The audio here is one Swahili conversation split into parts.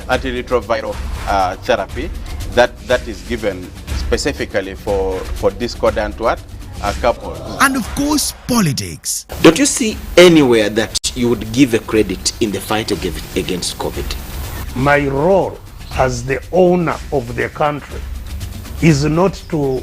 antiretroviral therapy that is given specifically for discordant couples. And of course, politics. Don't you see anywhere that you would give a credit in the fight against COVID? My role as the owner of the country is not to,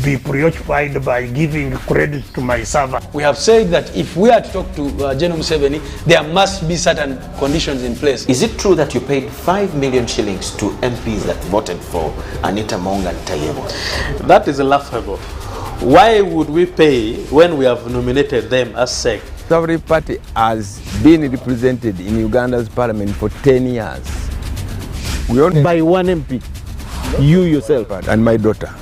be preoccupied by giving credit to my servant. We have said that if we are to talk to General Museveni, there must be certain conditions in place. Is it true that you paid 5 million shillings to MPs that voted for Anita Mong and Tayebo? That is laughable. Why would we pay when we have nominated them as SEC? Every party has been represented in Uganda's parliament for 10 years. We only by one MP. You yourself and my daughter.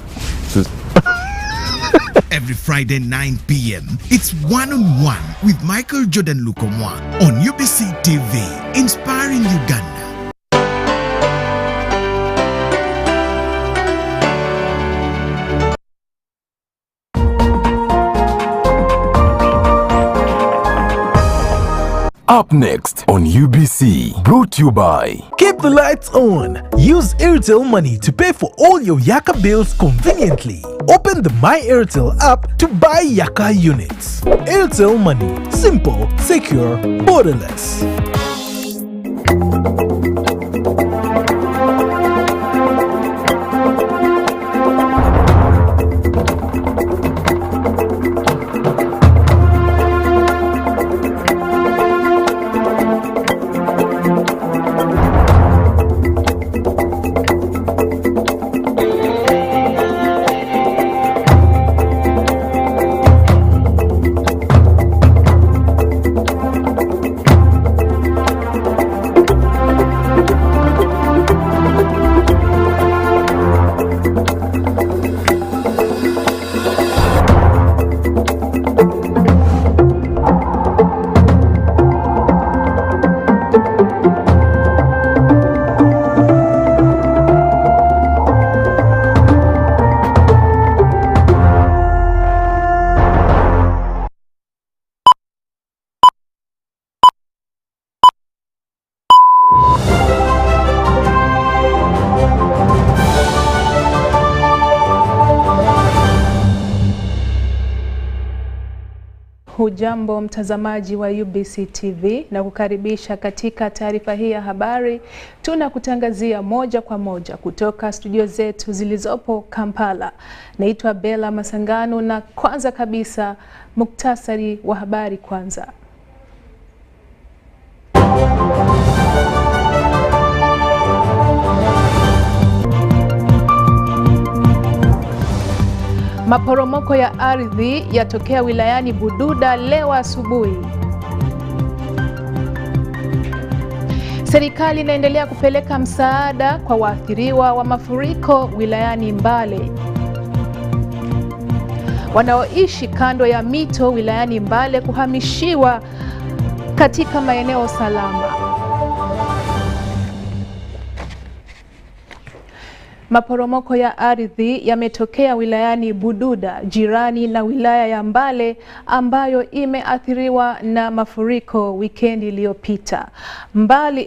Every Friday 9 p.m. it's one-on-one with Michael Jordan Lukomwa on UBC TV, inspiring Uganda. Up next on UBC, brought to you by Keep the lights on. Use Airtel Money to pay for all your Yaka bills conveniently. Open the My Airtel app to buy Yaka units. Airtel Money. Simple, secure, borderless. Hujambo mtazamaji wa UBC TV na kukaribisha katika taarifa hii ya habari. Tunakutangazia moja kwa moja kutoka studio zetu zilizopo Kampala. Naitwa Bella Masangano na kwanza kabisa muktasari wa habari kwanza. Maporomoko ya ardhi yatokea wilayani Bududa leo asubuhi. Serikali inaendelea kupeleka msaada kwa waathiriwa wa mafuriko wilayani Mbale. Wanaoishi kando ya mito wilayani Mbale kuhamishiwa katika maeneo salama. Maporomoko ya ardhi yametokea wilayani Bududa, jirani na wilaya ya Mbale ambayo imeathiriwa na mafuriko wikendi iliyopita.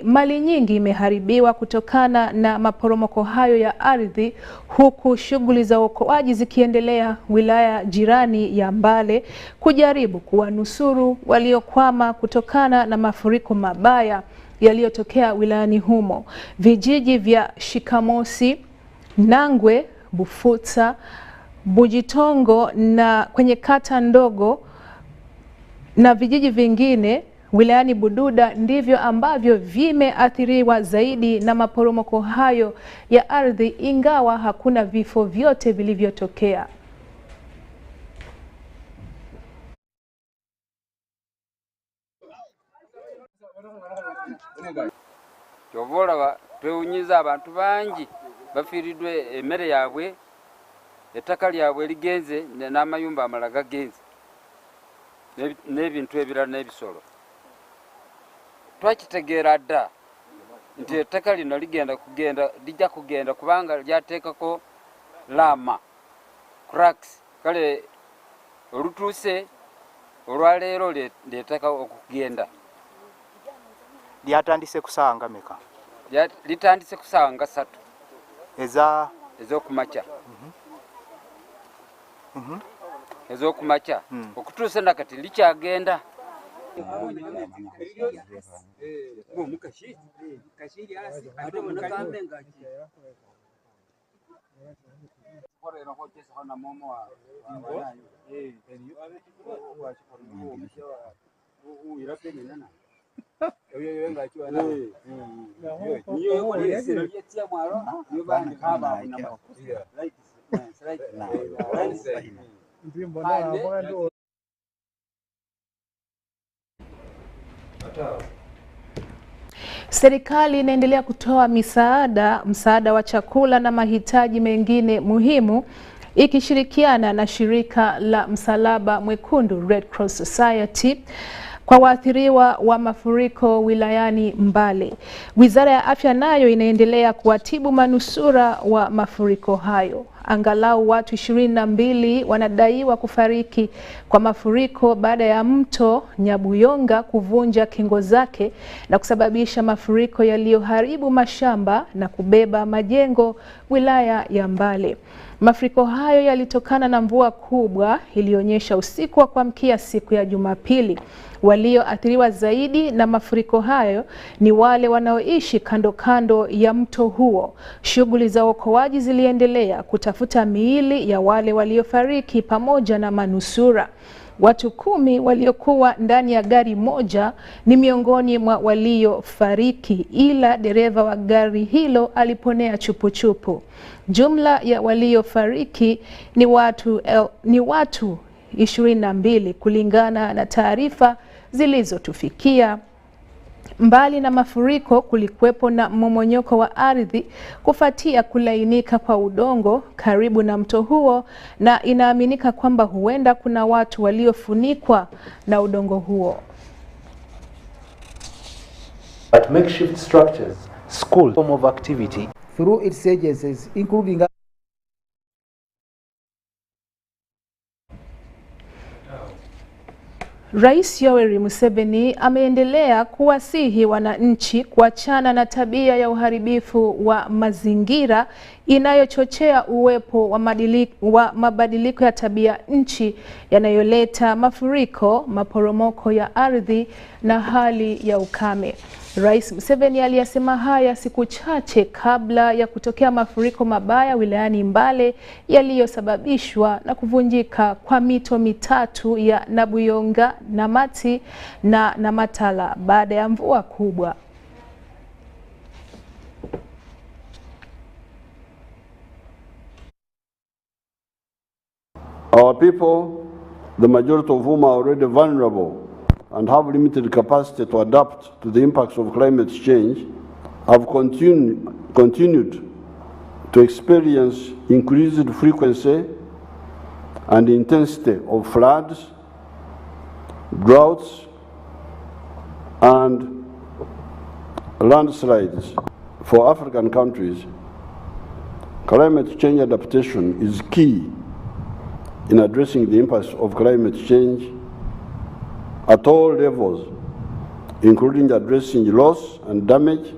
Mali nyingi imeharibiwa kutokana na maporomoko hayo ya ardhi, huku shughuli za uokoaji zikiendelea wilaya jirani ya Mbale kujaribu kuwanusuru waliokwama kutokana na mafuriko mabaya yaliyotokea wilayani humo. Vijiji vya Shikamosi, Nangwe, Bufuta, Bujitongo na kwenye kata ndogo na vijiji vingine wilayani Bududa ndivyo ambavyo vimeathiriwa zaidi na maporomoko hayo ya ardhi, ingawa hakuna vifo vyote vilivyotokea. Jovola twewunyiza abantu bangi bafiridwe emmere yaabwe, ettaka lyabwe ligenze n'amayumba amalala gagenze n'ebintu ebirala n'ebisolo. Twakitegeera dda nti ettaka lino lijja kugenda kubanga lyateekako laama cracks. Kale olutuuse olwaleero lyeteeka okugenda. lyatandise kusanga meka? Litandise kusanga 3 ez'okumakya. Ez'okumakya okutuusa nakati likyagenda. Serikali inaendelea kutoa msaada wa chakula na mahitaji mengine muhimu ikishirikiana na shirika la Msalaba Mwekundu Red Cross Society kwa waathiriwa wa mafuriko wilayani Mbale. Wizara ya Afya nayo inaendelea kuwatibu manusura wa mafuriko hayo. Angalau watu 22 wanadaiwa kufariki kwa mafuriko baada ya mto Nyabuyonga kuvunja kingo zake na kusababisha mafuriko yaliyoharibu mashamba na kubeba majengo wilaya ya Mbale. Mafuriko hayo yalitokana na mvua kubwa iliyonyesha usiku wa kuamkia siku ya Jumapili. Walioathiriwa zaidi na mafuriko hayo ni wale wanaoishi kando kando ya mto huo. Shughuli za uokoaji ziliendelea kutafuta miili ya wale waliofariki pamoja na manusura. Watu 10 waliokuwa ndani ya gari moja ni miongoni mwa waliofariki, ila dereva wa gari hilo aliponea chupuchupu. Jumla ya waliofariki ni watu 22 kulingana na taarifa zilizotufikia. Mbali na mafuriko, kulikuwepo na mmomonyoko wa ardhi kufuatia kulainika kwa udongo karibu na mto huo, na inaaminika kwamba huenda kuna watu waliofunikwa na udongo huo. But makeshift structures, school, form of activity through its agencies including Rais Yoweri Museveni ameendelea kuwasihi wananchi kuachana na tabia ya uharibifu wa mazingira inayochochea uwepo wa mabadiliko ya tabia nchi yanayoleta mafuriko, maporomoko ya ardhi na hali ya ukame. Rais Museveni aliyasema haya siku chache kabla ya kutokea mafuriko mabaya wilayani Mbale yaliyosababishwa na kuvunjika kwa mito mitatu ya Nabuyonga, Namati na Namatala baada ya mvua kubwa. Our people, the majority of whom are already vulnerable and have limited capacity to adapt to the impacts of climate change, have continued to experience increased frequency and intensity of floods, droughts, and landslides. For African countries, climate change adaptation is key in addressing the impacts of climate change at all levels, including addressing loss and damage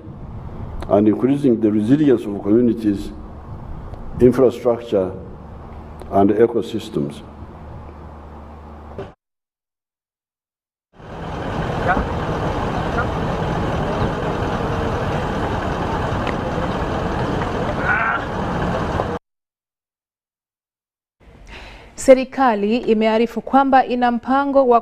and increasing the resilience of communities, infrastructure, and ecosystems. Serikali imearifu kwamba ina mpango wa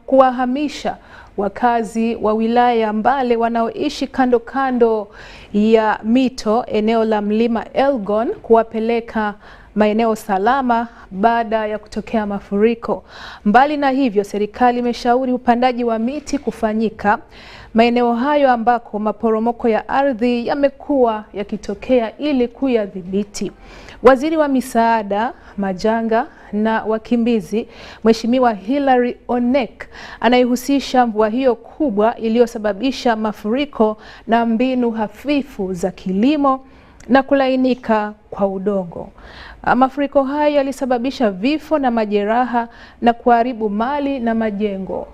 kuwahamisha wakazi wa wilaya ya Mbale wanaoishi kando kando ya mito eneo la Mlima Elgon kuwapeleka maeneo salama baada ya kutokea mafuriko. Mbali na hivyo, serikali imeshauri upandaji wa miti kufanyika maeneo hayo ambako maporomoko ya ardhi yamekuwa yakitokea ili kuyadhibiti. Waziri wa misaada, majanga na wakimbizi, Mheshimiwa Hilary Onek, anaihusisha mvua hiyo kubwa iliyosababisha mafuriko na mbinu hafifu za kilimo na kulainika kwa udongo. Mafuriko hayo yalisababisha vifo na majeraha na kuharibu mali na majengo.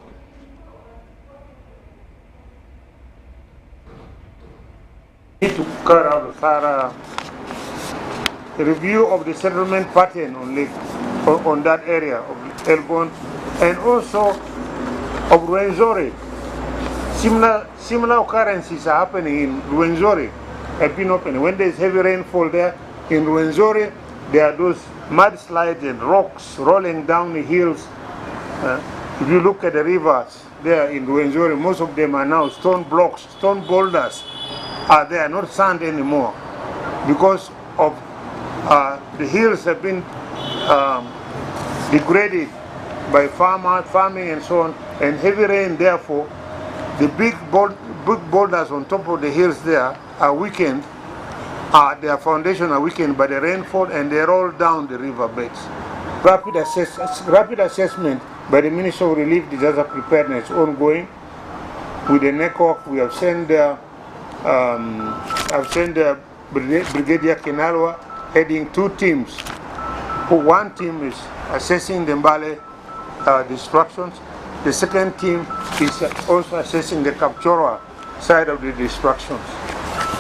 Need to carry out a thorough review of the settlement pattern on that area of Elgon and also of Rwenzori. Similar occurrences are happening in Rwenzori. Have been open. When there's heavy rainfall there in Rwenzori, there are those mudslides and rocks rolling down the hills. If you look at the rivers there in Rwenzori, most of them are now stone blocks, stone boulders are there, not sand anymore, because of the hills have been degraded by farming and so on, and heavy rain. Therefore, the big boulders on top of the hills there are weakened. Their foundation are weakened by the rainfall, and they roll down the riverbeds. Rapid assessment by the Ministry of Relief Disaster Preparedness ongoing. With the network, we have sent Brigadier Kinalwa heading 2 teams. One team is assessing the Mbale destructions. The second team is also assessing the Kapchorwa side of the destructions.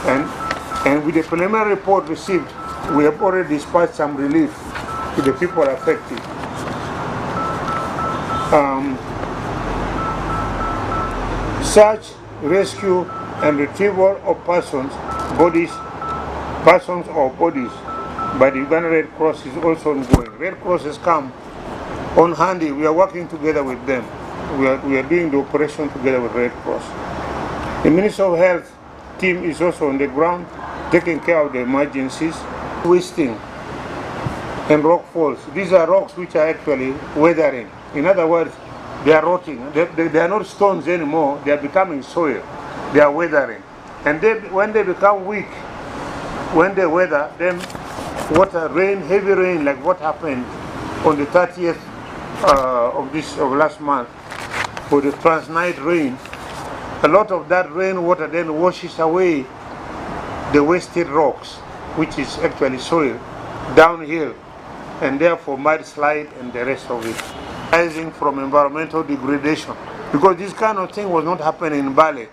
And with the preliminary report received, we have already dispatched some relief to the people affected. Search, rescue, and retrieval of persons or bodies by the Uganda Red Cross is also ongoing. Red Cross has come on handy. We are working together with them. We are doing the operation together with Red Cross. The Ministry of Health team is also on the ground, taking care of the emergencies. Twisting and rock falls. These are rocks which are actually weathering. In other words, they are rotting. They are not stones anymore. They are becoming soil. They are weathering. And when they become weak, when they weather, then heavy rain, like what happened on the 30th of last month, for the transnight rain, a lot of that rainwater then washes away the wasted rocks, which is actually soil, downhill, and therefore mudslide and the rest of it. Rising from environmental degradation, because this kind of thing was not happening in Bali.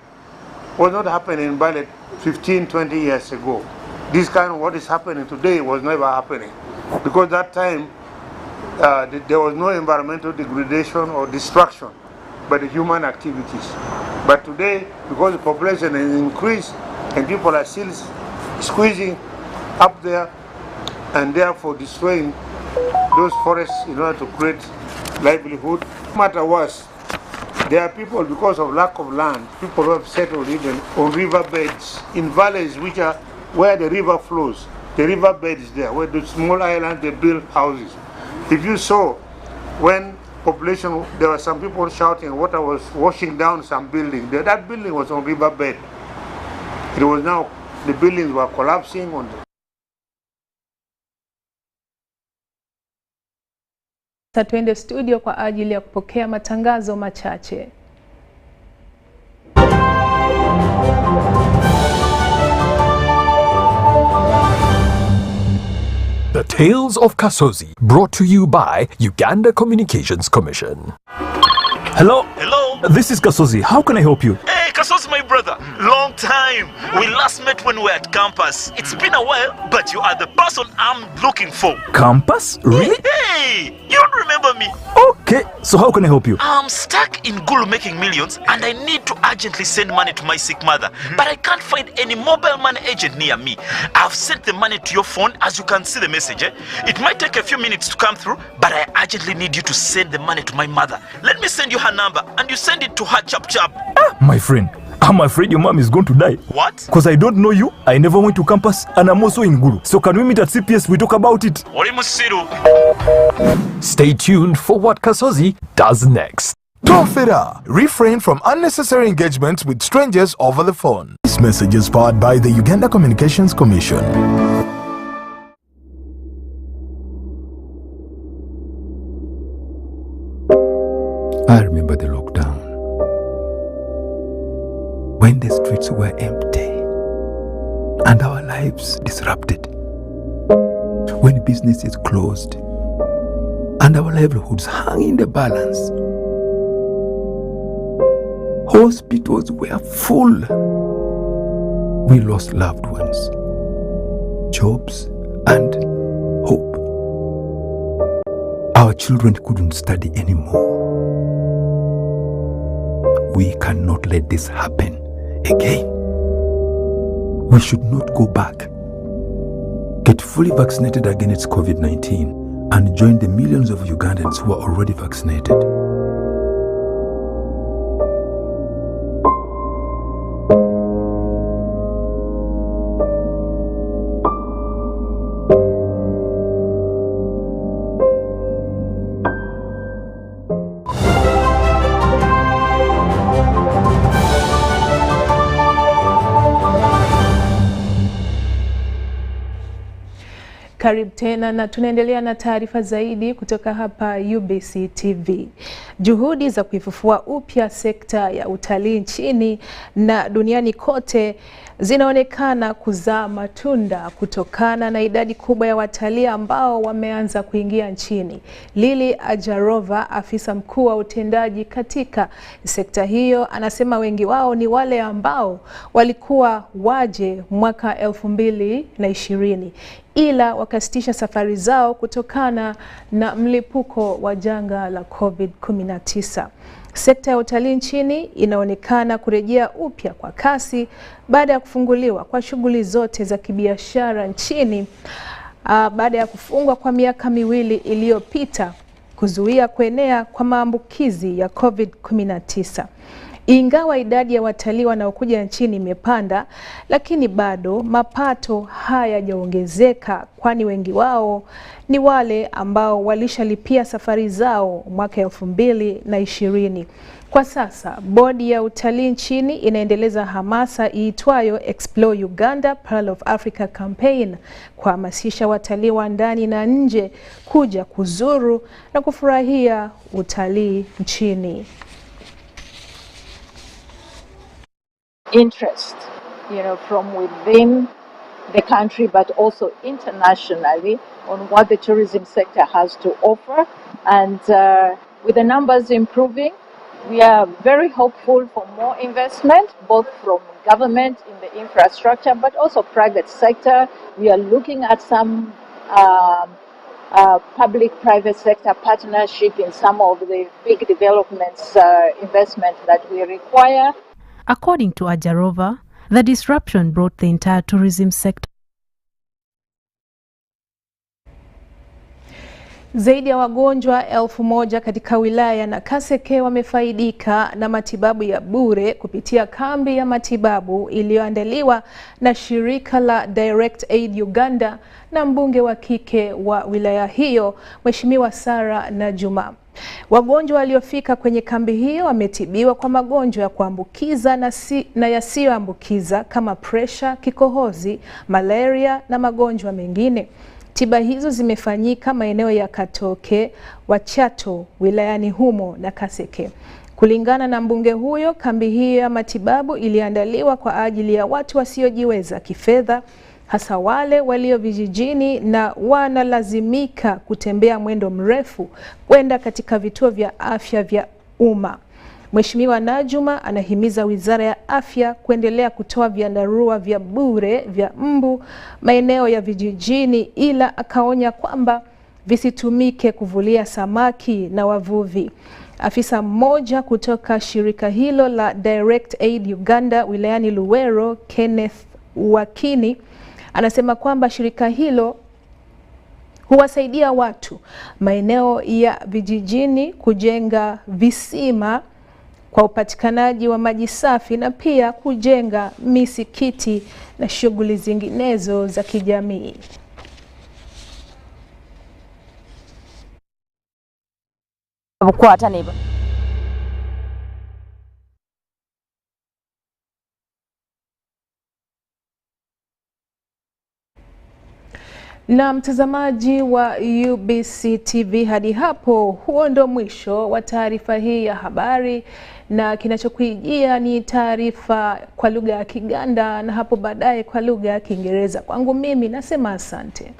Was not happening in Bali 15, 20 years ago. This kind of what is happening today was never happening, because that time there was no environmental degradation or destruction by the human activities. But today, because the population has increased and people are still squeezing up there and therefore destroying those forests in order to create livelihood. No matter what, there are people, because of lack of land, people who have settled even on riverbeds in valleys which are where the river flows. The riverbed is there, where the small islands they build houses. If you saw when population, there were some people shouting, water was washing down some building. That building was on riverbed. It was now, the buildings were collapsing on the Tuende studio kwa ajili ya kupokea matangazo machache. The Tales of Kasozi, brought to you by Uganda Communications Commission. Hello? Hello? This is Kasozi. How can I help you? Hey, Kasozi, my brother. Long time. We last met when we were at campus. It's been a while, but you are the person I'm looking for. Campus? Really? Hey, you don't remember me? Okay, so how can I help you? I'm stuck in Gulu making millions, and I need to urgently send money to my sick mother. But I can't find any mobile money agent near me. I've sent the money to your phone, as you can see the message. It might take a few minutes to come through, but I urgently need you to send the money to my mother. Let me send you her number, and you send it to her chap. My friend, I'm afraid your mom is going to die. What? Because I don't know you, I never went to campus, and I'm also in Gulu. So can we meet at CPS, we talk about it? Stay tuned for what Kasozi does next. Tofera. Refrain from unnecessary engagements with strangers over the phone. This message is powered by the Uganda Communications Commission. I remember the lockdown, when the streets were empty and our lives disrupted, when businesses closed and our livelihoods hung in the balance. Hospitals were full we lost loved ones, jobs, and hope. Our children couldn't study anymore. We cannot let this happen again. We should not go back. Get fully vaccinated against COVID-19 and join the millions of Ugandans who are already vaccinated. Karibu tena na tunaendelea na taarifa zaidi kutoka hapa UBC TV. Juhudi za kuifufua upya sekta ya utalii nchini na duniani kote zinaonekana kuzaa matunda kutokana na idadi kubwa ya watalii ambao wameanza kuingia nchini. Lili Ajarova, afisa mkuu wa utendaji katika sekta hiyo, anasema wengi wao ni wale ambao walikuwa waje mwaka 2020 ila wakasitisha safari zao kutokana na mlipuko wa janga la COVID-19. Sekta ya utalii nchini inaonekana kurejea upya kwa kasi baada ya kufunguliwa kwa shughuli zote za kibiashara nchini baada ya kufungwa kwa miaka miwili iliyopita kuzuia kuenea kwa maambukizi ya COVID-19. Ingawa idadi ya watalii wanaokuja nchini imepanda, lakini bado mapato hayajaongezeka, kwani wengi wao ni wale ambao walishalipia safari zao mwaka 2020. Kwa sasa, bodi ya utalii nchini inaendeleza hamasa iitwayo Explore Uganda Pearl of Africa Campaign, kuhamasisha watalii wa ndani na nje kuja kuzuru na kufurahia utalii nchini. Interest, from within the country but also internationally on what the tourism sector has to offer, and with the numbers improving, we are very hopeful for more investment, both from government in the infrastructure but also private sector. We are looking at some public-private sector partnership in some of the big developments, investment that we require. According to Ajarova, the disruption brought the entire tourism sector. Zaidi ya wagonjwa 1000 katika wilaya na Kaseke wamefaidika na matibabu ya bure kupitia kambi ya matibabu iliyoandaliwa na shirika la Direct Aid Uganda na mbunge wa kike wa wilaya hiyo, Mheshimiwa Sara na Juma. Wagonjwa waliofika kwenye kambi hiyo wametibiwa kwa magonjwa ya kuambukiza na yasiyoambukiza kama presha, kikohozi, malaria na magonjwa mengine. Tiba hizo zimefanyika maeneo ya Katoke, Wachato, wilayani humo na Kaseke. Kulingana na mbunge huyo, kambi hiyo ya matibabu iliandaliwa kwa ajili ya watu wasiojiweza kifedha, hasa wale walio vijijini na wanalazimika kutembea mwendo mrefu kwenda katika vituo vya afya vya umma. Mheshimiwa Najuma anahimiza Wizara ya Afya kuendelea kutoa vyandarua vya bure vya mbu maeneo ya vijijini, ila akaonya kwamba visitumike kuvulia samaki na wavuvi. Afisa mmoja kutoka shirika hilo la Direct Aid Uganda wilayani Luwero, Kenneth Wakini, anasema kwamba shirika hilo huwasaidia watu maeneo ya vijijini kujenga visima kwa upatikanaji wa maji safi na pia kujenga misikiti na shughuli zinginezo za kijamii. Na mtazamaji wa UBC TV, hadi hapo huo ndo mwisho wa taarifa hii ya habari, na kinachokujia ni taarifa kwa lugha ya Kiganda na hapo baadaye kwa lugha ya Kiingereza. Kwangu mimi nasema asante.